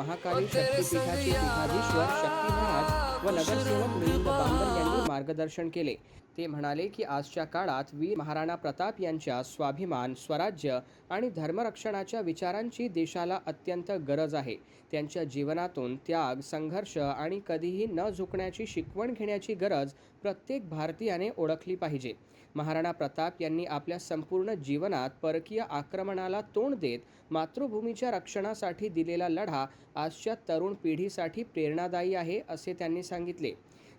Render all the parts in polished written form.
महाकाली शक्तिपीठाचे पीठाधीश्वर शक्ती महाराज व नगरसेवक मिलिंद बांबल यांनी मार्गदर्शन केले। ते म्हणाले की आजच्या काळात वीर महाराणा प्रताप यांच्या स्वाभिमान, स्वराज्य आणि धर्मरक्षणाच्या विचारांची देशाला अत्यंत गरज आहे। त्यांच्या जीवनातून त्याग, संघर्ष आणि कधीही न झुकण्याची शिकवण घेण्याची गरज प्रत्येक भारतीयाने ओळखली पाहिजे। महाराणा प्रताप यांनी आपल्या संपूर्ण जीवनात परकीय आक्रमणाला तोंड देत मातृभूमीच्या रक्षणासाठी दिलेला लढा आजच्या तरुण पिढीसाठी प्रेरणादायी आहे, असे त्यांनी सांगितले।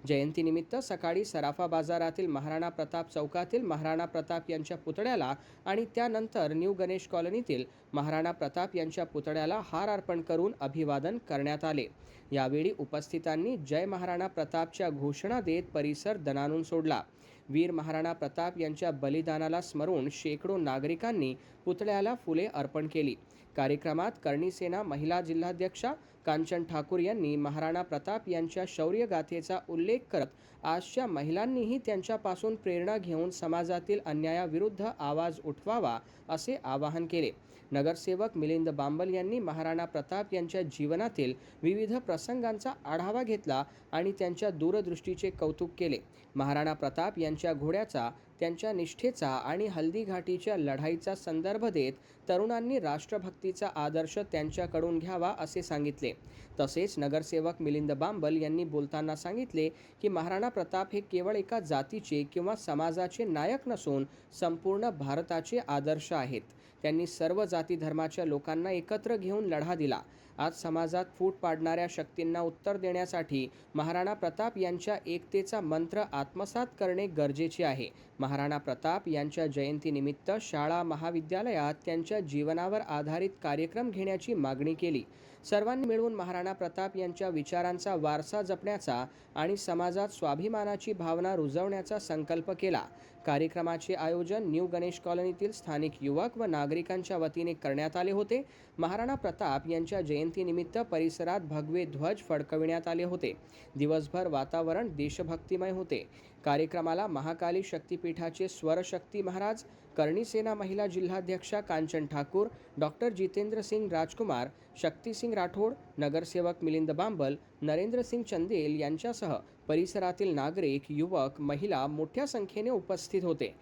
जयंतीनिमित्त सकाळी सराफा बाजारातील महाराणा प्रताप चौकातील महाराणा प्रताप यांच्या पुतळ्याला आणि त्यानंतर न्यू गणेश कॉलनीतील महाराणा प्रताप यांच्या पुतळ्याला हार अर्पण करून अभिवादन करण्यात आले। यावेळी उपस्थितांनी जय महाराणा प्रतापच्या घोषणा देत परिसर दणाणून सोडला। वीर महाराणा प्रताप यांच्या बलिदानाला स्मरून शेकडो नागरिकांनी पुतळ्याला फुले अर्पण केली। कार्यक्रमात करणी सेना महिला जिल्हाध्यक्षा कांचन ठाकूर यांनी महाराणा प्रताप यांच्या शौर्यगाथेचा उल्लेख करत आजच्या महिलांनीही त्यांच्यापासून प्रेरणा घेऊन समाजातील अन्यायाविरुद्ध आवाज उठवावा असे आवाहन केले। नगरसेवक मिलिंद बांबल यांनी महाराणा प्रताप यांच्या जीवनातील विविध प्रसंगांचा आढावा घेतला आणि त्यांच्या दूरदृष्टीचे कौतुक केले। महाराणा प्रताप यांच्या घोड्याचा, त्यांच्या निष्ठेचा आणि हल्दीघाटीच्या लढाईचा संदर्भ देत तरुणांनी राष्ट्रभक्तीचा आदर्श त्यांच्याकडून घ्यावा असे सांगितले। तसेच नगरसेवक मिलिंद बांबल यांनी बोलताना सांगितले की महाराणा प्रताप हे केवळ एका जातीचे किंवा समाजाचे नायक नसून संपूर्ण भारताचे आदर्श आहेत। त्यांनी सर्व जाती धर्माच्या लोकांना एकत्र घेऊन लढा दिला। आज समाजात फूट पाडणाऱ्या शक्तींना उत्तर देण्यासाठी महाराणा प्रताप यांच्या एकतेचा मंत्र आत्मसात करणे गरजेचे आहे। महाराणा प्रताप यांच्या जयंतीनिमित्त शाळा महाविद्यालयात त्यांच्या जीवनावर आधारित कार्यक्रम घेण्याची मागणी केली। सर्वांनी मिळून महाराणा प्रताप यांच्या विचारांचा वारसा जपण्याचा आणि समाजात स्वाभिमानाची भावना रुजवण्याचा संकल्प केला। कार्यक्रमाचे आयोजन न्यू गणेश कॉलनीतील स्थानिक युवक व नागरिकांच्या वतीने करण्यात आले होते। महाराणा प्रताप यांच्या जयंतीनिमित्त परिसरात भगवे ध्वज फडकविण्यात आले होते। दिवसभर वातावरण देशभक्तिमय होते। कार्यक्रमाला महाकाली शक्तिपीठाचे स्वरशक्ती महाराज, करणी सेना महिला जिल्हाध्यक्षा कांचन ठाकूर, डॉक्टर जितेंद्र सिंग राजकुमार, शक्ती सिंग राठोड, नगरसेवक मिलिंद बांबल, नरेंद्र सिंग चंदेल यांच्यासह परिसरातील नागरिक, युवक, महिला मोठ्या संख्येने उपस्थित होते।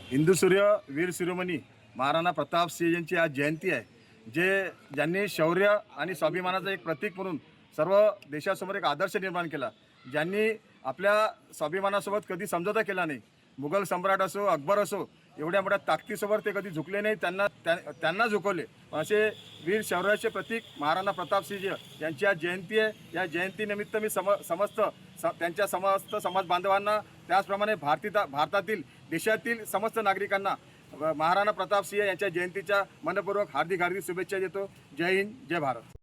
हिंदू सूर्य वीर शिरोमणी महाराणा प्रताप सिंह यांची आज जयंती आहे। ज्यांनी शौर्य आणि स्वाभिमानाचं एक प्रतीक म्हणून सर्व देशासमोर एक आदर्श निर्माण केला। ज्यांनी आपल्या स्वाभिमानासोबत कधी समझोता केला नाही। मुघल सम्राट असो, अकबर असो, एवढ्या मोठ्या ताकदीसमोर ते कधी झुकले नाही, त्यांना झुकवले। असे वीर शौर्याचे प्रतीक महाराणा प्रताप सिंह यांची आज जयंती आहे। या जयंतीनिमित्त मी त्यांच्या समस्त समाज बांधवांना, त्याचप्रमाणे भारतातील देशातील समस्त नागरिकांना महाराणा प्रताप सिंह यांच्या जयंतीच्या मनपूर्वक हार्दिक शुभेच्छा देतो। जय हिंद, जय भारत।